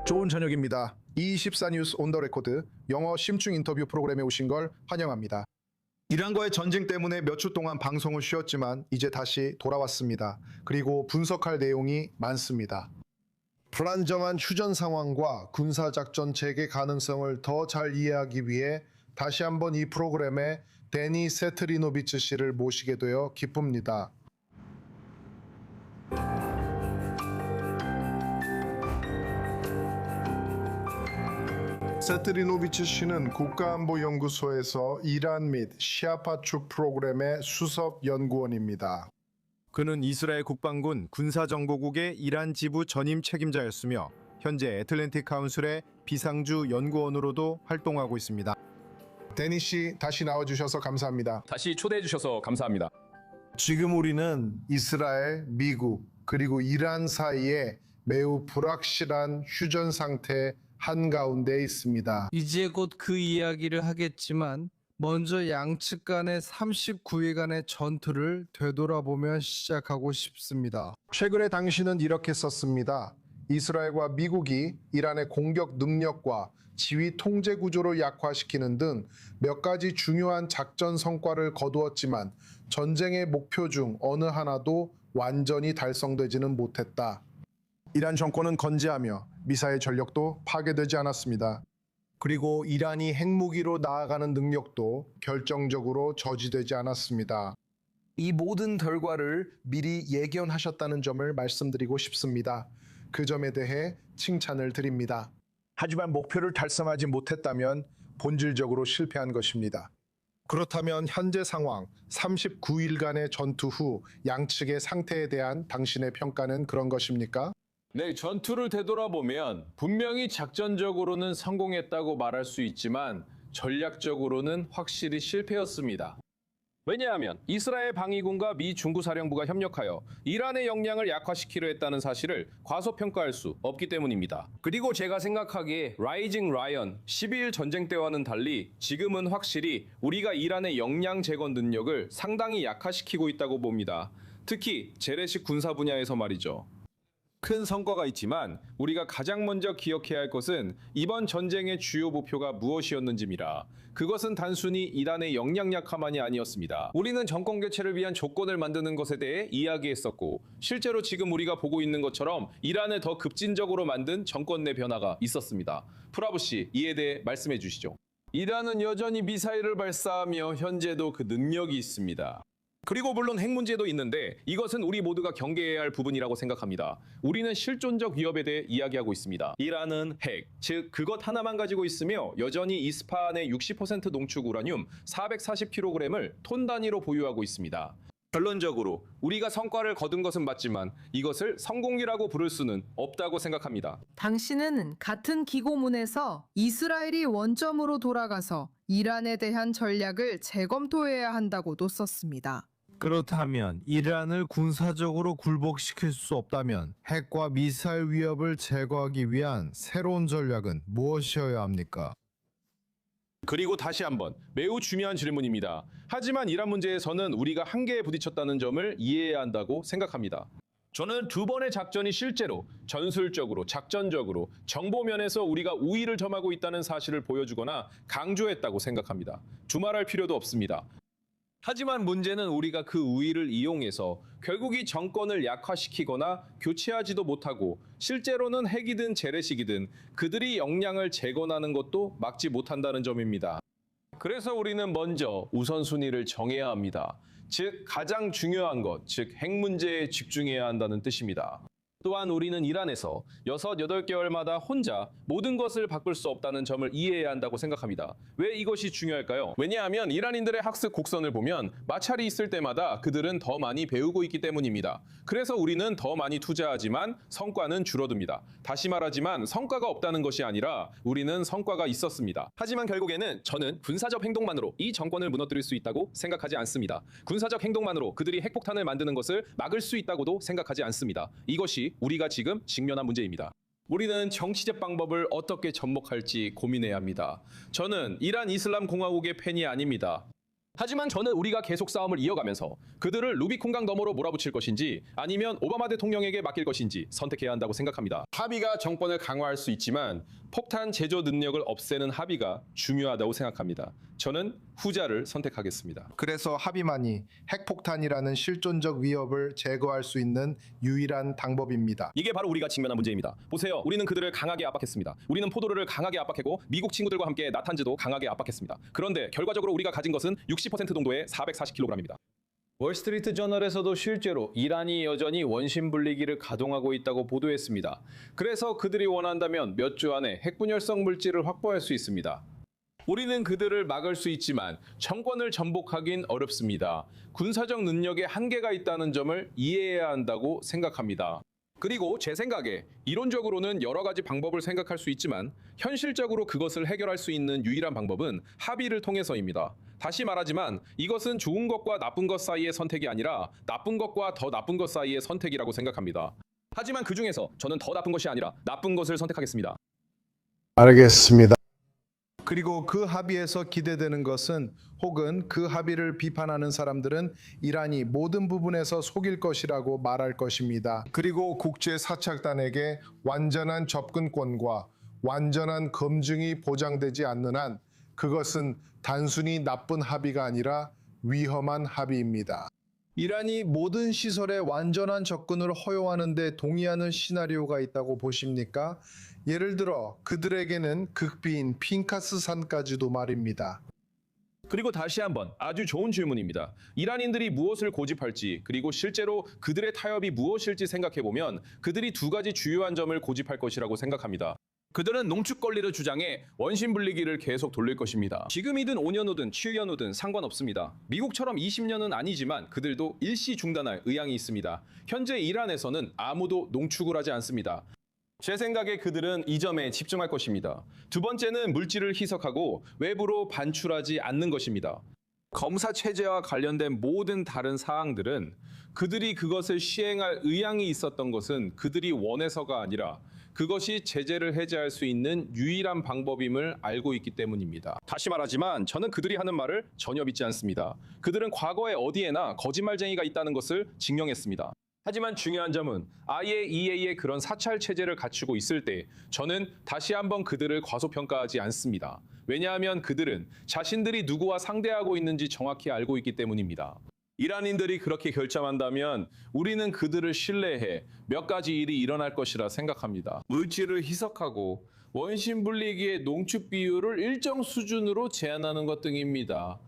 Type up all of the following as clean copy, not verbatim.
좋은 저녁입니다. 24 뉴스 온 더 레코드 영어 심층 인터뷰 프로그램에 오신 걸 환영합니다. 이란과의 전쟁 때문에 몇 주 동안 방송을 쉬었지만 이제 다시 돌아왔습니다. 그리고 분석할 내용이 많습니다. 불안정한 휴전 상황과 군사작전 재개 가능성을 더 잘 이해하기 위해 다시 한번 이 프로그램에 데니 세트리노비츠 씨를 모시게 되어 기쁩니다. 세트리노비츠 씨는 국가안보연구소에서 이란 및 시아파 축 프로그램의 수석 연구원입니다. 그는 이스라엘 국방군 군사정보국의 이란 지부 전임 책임자였으며 현재 애틀랜틱 카운슬의 비상주 연구원으로도 활동하고 있습니다. 데니 씨 다시 나와주셔서 감사합니다. 다시 초대해 주셔서 감사합니다. 지금 우리는 이스라엘, 미국, 그리고 이란 사이에 매우 불확실한 휴전 상태 한가운데 있습니다. 이제 곧 그 이야기를 하겠지만 먼저 양측 간의 39일간의 전투를 되돌아보며 시작하고 싶습니다. 최근에 당신은 이렇게 썼습니다. 이스라엘과 미국이 이란의 공격 능력과 지휘 통제 구조를 약화시키는 등 몇 가지 중요한 작전 성과를 거두었지만 전쟁의 목표 중 어느 하나도 완전히 달성되지는 못했다. 이란 정권은 건재하며 미사일 전력도 파괴되지 않았습니다. 그리고 이란이 핵무기로 나아가는 능력도 결정적으로 저지되지 않았습니다. 이 모든 결과를 미리 예견하셨다는 점을 말씀드리고 싶습니다. 그 점에 대해 칭찬을 드립니다. 하지만 목표를 달성하지 못했다면 본질적으로 실패한 것입니다. 그렇다면 현재 상황 39일간의 전투 후 양측의 상태에 대한 당신의 평가는 그런 것입니까? 네, 전투를 되돌아보면 분명히 작전적으로는 성공했다고 말할 수 있지만 전략적으로는 확실히 실패였습니다. 왜냐하면 이스라엘 방위군과 미 중구사령부가 협력하여 이란의 역량을 약화시키려 했다는 사실을 과소평가할 수 없기 때문입니다. 그리고 제가 생각하기에 라이징 라이언 12일 전쟁 때와는 달리 지금은 확실히 우리가 이란의 역량 재건 능력을 상당히 약화시키고 있다고 봅니다. 특히 재래식 군사 분야에서 말이죠. 큰 성과가 있지만 우리가 가장 먼저 기억해야 할 것은 이번 전쟁의 주요 목표가 무엇이었는지입니다. 그것은 단순히 이란의 역량 약화만이 아니었습니다. 우리는 정권 교체를 위한 조건을 만드는 것에 대해 이야기했었고 실제로 지금 우리가 보고 있는 것처럼 이란을 더 급진적으로 만든 정권 내 변화가 있었습니다. 프라브 씨, 이에 대해 말씀해 주시죠. 이란은 여전히 미사일을 발사하며 현재도 그 능력이 있습니다. 그리고 물론 핵 문제도 있는데 이것은 우리 모두가 경계해야 할 부분이라고 생각합니다. 우리는 실존적 위협에 대해 이야기하고 있습니다. 이란은 핵, 즉 그것 하나만 가지고 있으며 여전히 이스파한의 60% 농축 우라늄 440kg을 톤 단위로 보유하고 있습니다. 결론적으로 우리가 성과를 거둔 것은 맞지만 이것을 성공이라고 부를 수는 없다고 생각합니다. 당신은 같은 기고문에서 이스라엘이 원점으로 돌아가서 이란에 대한 전략을 재검토해야 한다고도 썼습니다. 그렇다면 이란을 군사적으로 굴복시킬 수 없다면 핵과 미사일 위협을 제거하기 위한 새로운 전략은 무엇이어야 합니까? 그리고 다시 한번 매우 중요한 질문입니다. 하지만 이란 문제에서는 우리가 한계에 부딪혔다는 점을 이해해야 한다고 생각합니다. 저는 두 번의 작전이 실제로 전술적으로, 작전적으로, 정보면에서 우리가 우위를 점하고 있다는 사실을 보여주거나 강조했다고 생각합니다. 두말할 필요도 없습니다. 하지만 문제는 우리가 그 우위를 이용해서 결국 이 정권을 약화시키거나 교체하지도 못하고 실제로는 핵이든 재래식이든 그들이 역량을 재건하는 것도 막지 못한다는 점입니다. 그래서 우리는 먼저 우선순위를 정해야 합니다. 즉 가장 중요한 것, 즉 핵 문제에 집중해야 한다는 뜻입니다. 또한 우리는 이란에서 6, 8개월마다 혼자 모든 것을 바꿀 수 없다는 점을 이해해야 한다고 생각합니다. 왜 이것이 중요할까요? 왜냐하면 이란인들의 학습 곡선을 보면 마찰이 있을 때마다 그들은 더 많이 배우고 있기 때문입니다. 그래서 우리는 더 많이 투자하지만 성과는 줄어듭니다. 다시 말하지만 성과가 없다는 것이 아니라 우리는 성과가 있었습니다. 하지만 결국에는 저는 군사적 행동만으로 이 정권을 무너뜨릴 수 있다고 생각하지 않습니다. 군사적 행동만으로 그들이 핵폭탄을 만드는 것을 막을 수 있다고도 생각하지 않습니다. 이것이 우리가 지금 직면한 문제입니다. 우리는 정치적 방법을 어떻게 접목할지 고민해야 합니다. 저는 이란 이슬람 공화국의 팬이 아닙니다. 하지만 저는 우리가 계속 싸움을 이어가면서 그들을 루비콘강 너머로 몰아붙일 것인지 아니면 오바마 대통령에게 맡길 것인지 선택해야 한다고 생각합니다. 합의가 정권을 강화할 수 있지만 폭탄 제조 능력을 없애는 합의가 중요하다고 생각합니다. 저는 후자를 선택하겠습니다. 그래서 합의만이 핵폭탄이라는 실존적 위협을 제거할 수 있는 유일한 방법입니다. 이게 바로 우리가 직면한 문제입니다. 보세요. 우리는 그들을 강하게 압박했습니다. 우리는 포도르를 강하게 압박했고 미국 친구들과 함께 나탄즈도 강하게 압박했습니다. 그런데 결과적으로 우리가 가진 것은 60% 정도의 440kg입니다. 월스트리트 저널에서도 실제로 이란이 여전히 원심 분리기를 가동하고 있다고 보도했습니다. 그래서 그들이 원한다면 몇 주 안에 핵분열성 물질을 확보할 수 있습니다. 우리는 그들을 막을 수 있지만 정권을 전복하긴 어렵습니다. 군사적 능력에 한계가 있다는 점을 이해해야 한다고 생각합니다. 그리고 제 생각에 이론적으로는 여러 가지 방법을 생각할 수 있지만 현실적으로 그것을 해결할 수 있는 유일한 방법은 합의를 통해서입니다. 다시 말하지만 이것은 좋은 것과 나쁜 것 사이의 선택이 아니라 나쁜 것과 더 나쁜 것 사이의 선택이라고 생각합니다. 하지만 그 중에서 저는 더 나쁜 것이 아니라 나쁜 것을 선택하겠습니다. 알겠습니다. 그리고 그 합의에서 기대되는 것은 혹은 그 합의를 비판하는 사람들은 이란이 모든 부분에서 속일 것이라고 말할 것입니다. 그리고 국제사찰단에게 완전한 접근권과 완전한 검증이 보장되지 않는 한 그것은 단순히 나쁜 합의가 아니라 위험한 합의입니다. 이란이 모든 시설에 완전한 접근을 허용하는 데 동의하는 시나리오가 있다고 보십니까? 예를 들어 그들에게는 극비인 핑카스 산까지도 말입니다. 그리고 다시 한번 아주 좋은 질문입니다. 이란인들이 무엇을 고집할지 그리고 실제로 그들의 타협이 무엇일지 생각해보면 그들이 두 가지 주요한 점을 고집할 것이라고 생각합니다. 그들은 농축 권리를 주장해 원심 분리기를 계속 돌릴 것입니다. 지금이든 5년 후든 7년 후든 상관없습니다. 미국처럼 20년은 아니지만 그들도 일시 중단할 의향이 있습니다. 현재 이란에서는 아무도 농축을 하지 않습니다. 제 생각에 그들은 이 점에 집중할 것입니다. 두 번째는 물질을 희석하고 외부로 반출하지 않는 것입니다. 검사 체제와 관련된 모든 다른 사항들은 그들이 그것을 시행할 의향이 있었던 것은 그들이 원해서가 아니라 그것이 제재를 해제할 수 있는 유일한 방법임을 알고 있기 때문입니다. 다시 말하지만 저는 그들이 하는 말을 전혀 믿지 않습니다. 그들은 과거에 어디에나 거짓말쟁이가 있다는 것을 증명했습니다. 하지만 중요한 점은 IAEA의 그런 사찰 체제를 갖추고 있을 때 저는 다시 한번 그들을 과소평가하지 않습니다. 왜냐하면 그들은 자신들이 누구와 상대하고 있는지 정확히 알고 있기 때문입니다. 이란인들이 그렇게 결정한다면 우리는 그들을 신뢰해 몇 가지 일이 일어날 것이라 생각합니다. 물질을 희석하고 원심 분리기의 농축 비율을 일정 수준으로 제한하는 것 등입니다.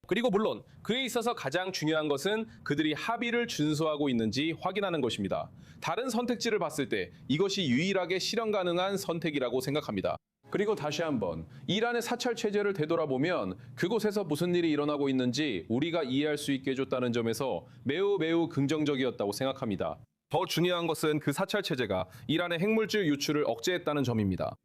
그리고 물론 그에 있어서 가장 중요한 것은 그들이 합의를 준수하고 있는지 확인하는 것입니다. 다른 선택지를 봤을 때 이것이 유일하게 실현 가능한 선택이라고 생각합니다. 그리고 다시 한번 이란의 사찰 체제를 되돌아보면 그곳에서 무슨 일이 일어나고 있는지 우리가 이해할 수 있게 해줬다는 점에서 매우 긍정적이었다고 생각합니다. 더 중요한 것은 그 사찰 체제가 이란의 핵물질 유출을 억제했다는 점입니다.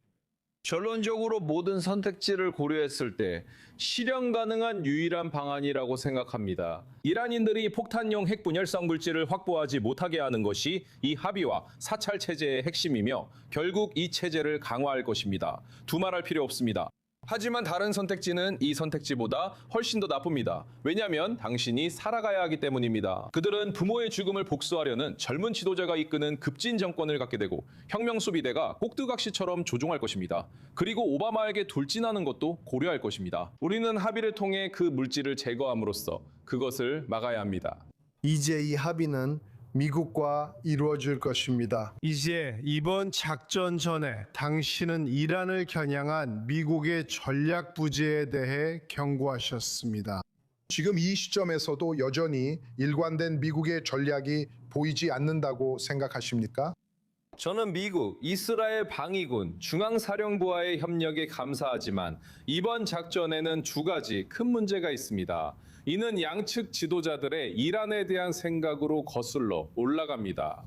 결론적으로 모든 선택지를 고려했을 때 실현 가능한 유일한 방안이라고 생각합니다. 이란인들이 폭탄용 핵분열성 물질을 확보하지 못하게 하는 것이 이 합의와 사찰 체제의 핵심이며 결국 이 체제를 강화할 것입니다. 두말할 필요 없습니다. 하지만 다른 선택지는 이 선택지보다 훨씬 더 나쁩니다. 왜냐하면 당신이 살아가야 하기 때문입니다. 그들은 부모의 죽음을 복수하려는 젊은 지도자가 이끄는 급진 정권을 갖게 되고 혁명 수비대가 꼭두각시처럼 조종할 것입니다. 그리고 오바마에게 돌진하는 것도 고려할 것입니다. 우리는 합의를 통해 그 물질을 제거함으로써 그것을 막아야 합니다. 이제 이 합의는 미국과 이루어질 것입니다. 이제 이번 작전 전에 당신은 이란을 겨냥한 미국의 전략 부재에 대해 경고하셨습니다. 지금 이 시점에서도 여전히 일관된 미국의 전략이 보이지 않는다고 생각하십니까? 저는 미국, 이스라엘 방위군, 중앙사령부와의 협력에 감사하지만 이번 작전에는 두 가지 큰 문제가 있습니다. 이는 양측 지도자들의 이란에 대한 생각으로 거슬러 올라갑니다.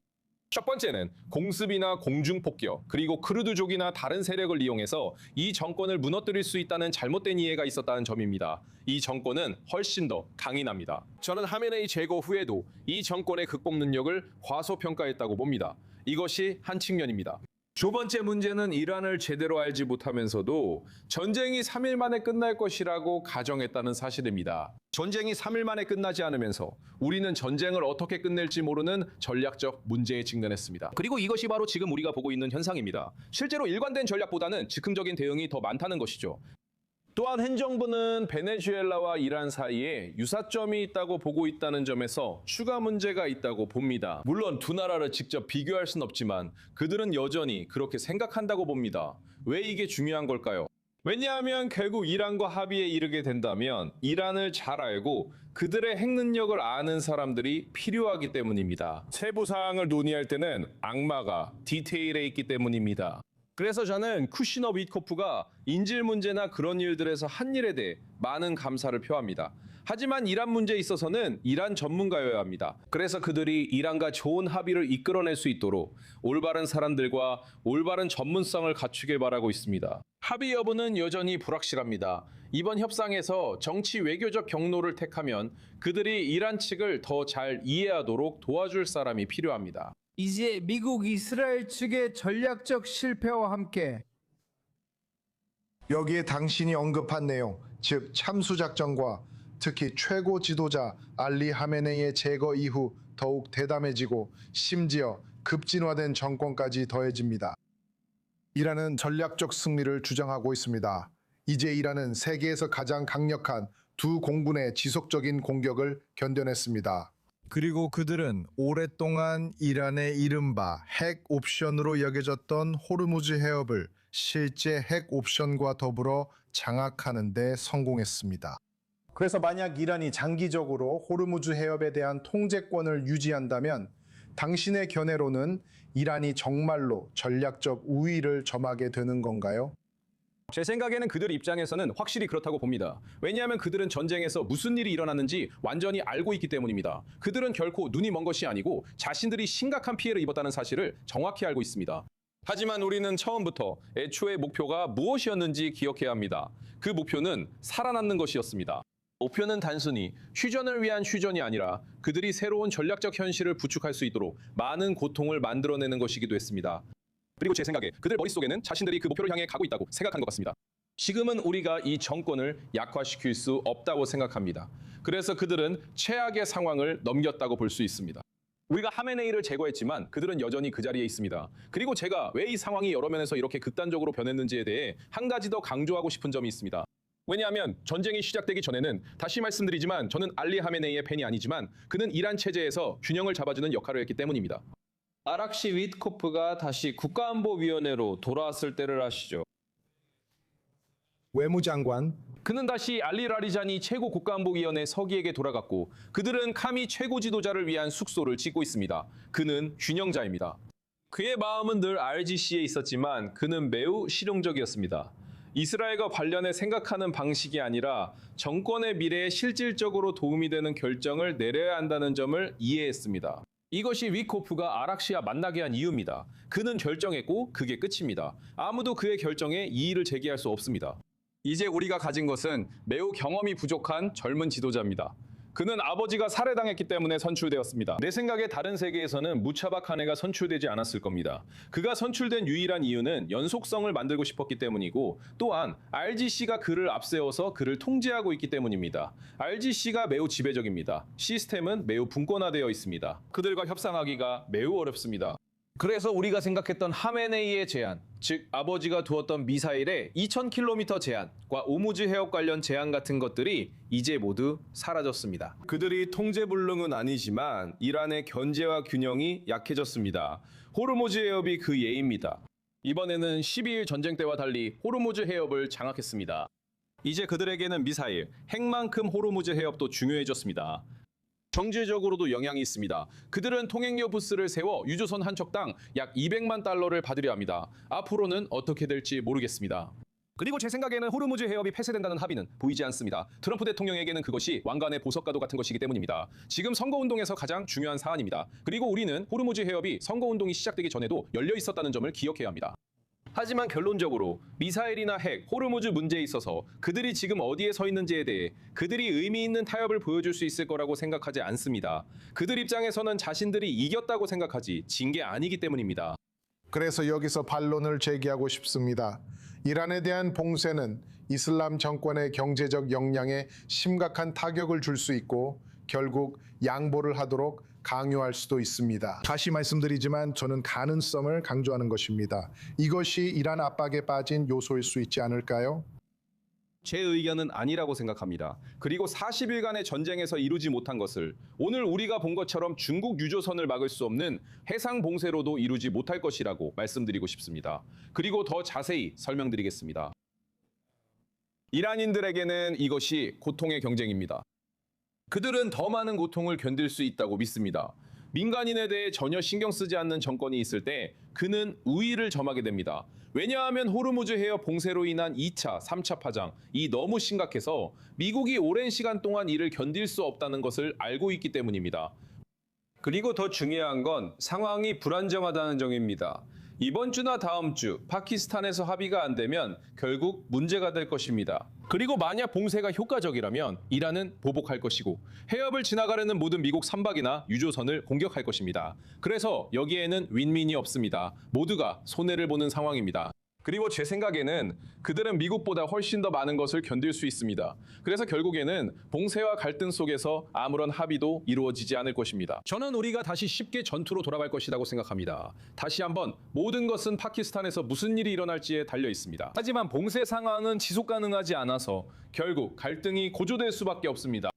첫 번째는 공습이나 공중폭격, 그리고 크루드족이나 다른 세력을 이용해서 이 정권을 무너뜨릴 수 있다는 잘못된 이해가 있었다는 점입니다. 이 정권은 훨씬 더 강인합니다. 저는 하메네이 제거 후에도 이 정권의 극복 능력을 과소평가했다고 봅니다. 이것이 한 측면입니다. 두 번째 문제는 이란을 제대로 알지 못하면서도 전쟁이 3일 만에 끝날 것이라고 가정했다는 사실입니다. 전쟁이 3일 만에 끝나지 않으면서 우리는 전쟁을 어떻게 끝낼지 모르는 전략적 문제에 직면했습니다. 그리고 이것이 바로 지금 우리가 보고 있는 현상입니다. 실제로 일관된 전략보다는 즉흥적인 대응이 더 많다는 것이죠. 또한 현 정부는 베네수엘라와 이란 사이에 유사점이 있다고 보고 있다는 점에서 추가 문제가 있다고 봅니다. 물론 두 나라를 직접 비교할 순 없지만 그들은 여전히 그렇게 생각한다고 봅니다. 왜 이게 중요한 걸까요? 왜냐하면 결국 이란과 합의에 이르게 된다면 이란을 잘 알고 그들의 핵 능력을 아는 사람들이 필요하기 때문입니다. 세부 사항을 논의할 때는 악마가 디테일에 있기 때문입니다. 그래서 저는 쿠시너 위트코프가 인질 문제나 그런 일들에서 한 일에 대해 많은 감사를 표합니다. 하지만 이란 문제에 있어서는 이란 전문가여야 합니다. 그래서 그들이 이란과 좋은 합의를 이끌어낼 수 있도록 올바른 사람들과 올바른 전문성을 갖추길 바라고 있습니다. 합의 여부는 여전히 불확실합니다. 이번 협상에서 정치 외교적 경로를 택하면 그들이 이란 측을 더 잘 이해하도록 도와줄 사람이 필요합니다. 이제 미국 이스라엘 측의 전략적 실패와 함께 여기에 당신이 언급한 내용, 즉 참수작전과 특히 최고 지도자 알리 하메네이의 제거 이후 더욱 대담해지고 심지어 급진화된 정권까지 더해집니다. 이란은 전략적 승리를 주장하고 있습니다. 이제 이란은 세계에서 가장 강력한 두 공군의 지속적인 공격을 견뎌냈습니다. 그리고 그들은 오랫동안 이란의 이른바 핵 옵션으로 여겨졌던 호르무즈 해협을 실제 핵 옵션과 더불어 장악하는 데 성공했습니다. 그래서 만약 이란이 장기적으로 호르무즈 해협에 대한 통제권을 유지한다면 당신의 견해로는 이란이 정말로 전략적 우위를 점하게 되는 건가요? 제 생각에는 그들 입장에서는 확실히 그렇다고 봅니다. 왜냐하면 그들은 전쟁에서 무슨 일이 일어났는지 완전히 알고 있기 때문입니다. 그들은 결코 눈이 먼 것이 아니고 자신들이 심각한 피해를 입었다는 사실을 정확히 알고 있습니다. 하지만 우리는 처음부터 애초에 목표가 무엇이었는지 기억해야 합니다. 그 목표는 살아남는 것이었습니다. 목표는 단순히 휴전을 위한 휴전이 아니라 그들이 새로운 전략적 현실을 구축할 수 있도록 많은 고통을 만들어내는 것이기도 했습니다. 그리고 제 생각에 그들 머릿속에는 자신들이 그 목표를 향해 가고 있다고 생각하는 것 같습니다. 지금은 우리가 이 정권을 약화시킬 수 없다고 생각합니다. 그래서 그들은 최악의 상황을 넘겼다고 볼 수 있습니다. 우리가 하메네이를 제거했지만 그들은 여전히 그 자리에 있습니다. 그리고 제가 왜 이 상황이 여러 면에서 이렇게 극단적으로 변했는지에 대해 한 가지 더 강조하고 싶은 점이 있습니다. 왜냐하면 전쟁이 시작되기 전에는 다시 말씀드리지만 저는 알리 하메네이의 팬이 아니지만 그는 이란 체제에서 균형을 잡아주는 역할을 했기 때문입니다. 아락시 위트코프가 다시 국가안보위원회로 돌아왔을 때를 아시죠? 외무장관, 그는 다시 알리 라리자니 최고 국가안보위원회 서기에게 돌아갔고 그들은 카미 최고 지도자를 위한 숙소를 짓고 있습니다. 그는 균형자입니다. 그의 마음은 늘 RGC에 있었지만 그는 매우 실용적이었습니다. 이스라엘과 관련해 생각하는 방식이 아니라 정권의 미래에 실질적으로 도움이 되는 결정을 내려야 한다는 점을 이해했습니다. 이것이 위코프가 아락시와 만나게 한 이유입니다. 그는 결정했고 그게 끝입니다. 아무도 그의 결정에 이의를 제기할 수 없습니다. 이제 우리가 가진 것은 매우 경험이 부족한 젊은 지도자입니다. 그는 아버지가 살해당했기 때문에 선출되었습니다. 내 생각에 다른 세계에서는 무차박 카네가 선출되지 않았을 겁니다. 그가 선출된 유일한 이유는 연속성을 만들고 싶었기 때문이고 또한 RGC가 그를 앞세워서 그를 통제하고 있기 때문입니다. RGC가 매우 지배적입니다. 시스템은 매우 분권화되어 있습니다. 그들과 협상하기가 매우 어렵습니다. 그래서 우리가 생각했던 하메네이의 제안, 즉 아버지가 두었던 미사일의 2000km 제한과 오무즈 해협 관련 제안 같은 것들이 이제 모두 사라졌습니다. 그들이 통제불능은 아니지만 이란의 견제와 균형이 약해졌습니다. 호르무즈 해협이 그 예입니다. 이번에는 12일 전쟁 때와 달리 호르무즈 해협을 장악했습니다. 이제 그들에게는 미사일, 핵만큼 호르무즈 해협도 중요해졌습니다. 경제적으로도 영향이 있습니다. 그들은 통행료 부스를 세워 유조선 한 척당 약 200만 달러를 받으려 합니다. 앞으로는 어떻게 될지 모르겠습니다. 그리고 제 생각에는 호르무즈 해협이 폐쇄된다는 합의는 보이지 않습니다. 트럼프 대통령에게는 그것이 왕관의 보석과도 같은 것이기 때문입니다. 지금 선거운동에서 가장 중요한 사안입니다. 그리고 우리는 호르무즈 해협이 선거운동이 시작되기 전에도 열려 있었다는 점을 기억해야 합니다. 하지만 결론적으로 미사일이나 핵, 호르무즈 문제에 있어서 그들이 지금 어디에 서 있는지에 대해 그들이 의미 있는 타협을 보여줄 수 있을 거라고 생각하지 않습니다. 그들 입장에서는 자신들이 이겼다고 생각하지 진 게 아니기 때문입니다. 그래서 여기서 반론을 제기하고 싶습니다. 이란에 대한 봉쇄는 이슬람 정권의 경제적 역량에 심각한 타격을 줄 수 있고 결국 양보를 하도록 강요할 수도 있습니다. 다시 말씀드리지만 저는 가능성을 강조하는 것입니다. 이것이 이란 압박에 빠진 요소일 수 있지 않을까요? 제 의견은 아니라고 생각합니다. 그리고 40일간의 전쟁에서 이루지 못한 것을 오늘 우리가 본 것처럼 중국 유조선을 막을 수 없는 해상 봉쇄로도 이루지 못할 것이라고 말씀드리고 싶습니다. 그리고 더 자세히 설명드리겠습니다. 이란인들에게는 이것이 고통의 경쟁입니다. 그들은 더 많은 고통을 견딜 수 있다고 믿습니다. 민간인에 대해 전혀 신경 쓰지 않는 정권이 있을 때 그는 우위를 점하게 됩니다. 왜냐하면 호르무즈 해협 봉쇄로 인한 2차, 3차 파장이 너무 심각해서 미국이 오랜 시간 동안 이를 견딜 수 없다는 것을 알고 있기 때문입니다. 그리고 더 중요한 건 상황이 불안정하다는 점입니다. 이번 주나 다음 주 파키스탄에서 합의가 안 되면 결국 문제가 될 것입니다. 그리고 만약 봉쇄가 효과적이라면 이란은 보복할 것이고 해협을 지나가려는 모든 미국 선박이나 유조선을 공격할 것입니다. 그래서 여기에는 윈윈이 없습니다. 모두가 손해를 보는 상황입니다. 그리고 제 생각에는 그들은 미국보다 훨씬 더 많은 것을 견딜 수 있습니다. 그래서 결국에는 봉쇄와 갈등 속에서 아무런 합의도 이루어지지 않을 것입니다. 저는 우리가 다시 쉽게 전투로 돌아갈 것이라고 생각합니다. 다시 한번 모든 것은 파키스탄에서 무슨 일이 일어날지에 달려 있습니다. 하지만 봉쇄 상황은 지속 가능하지 않아서 결국 갈등이 고조될 수밖에 없습니다.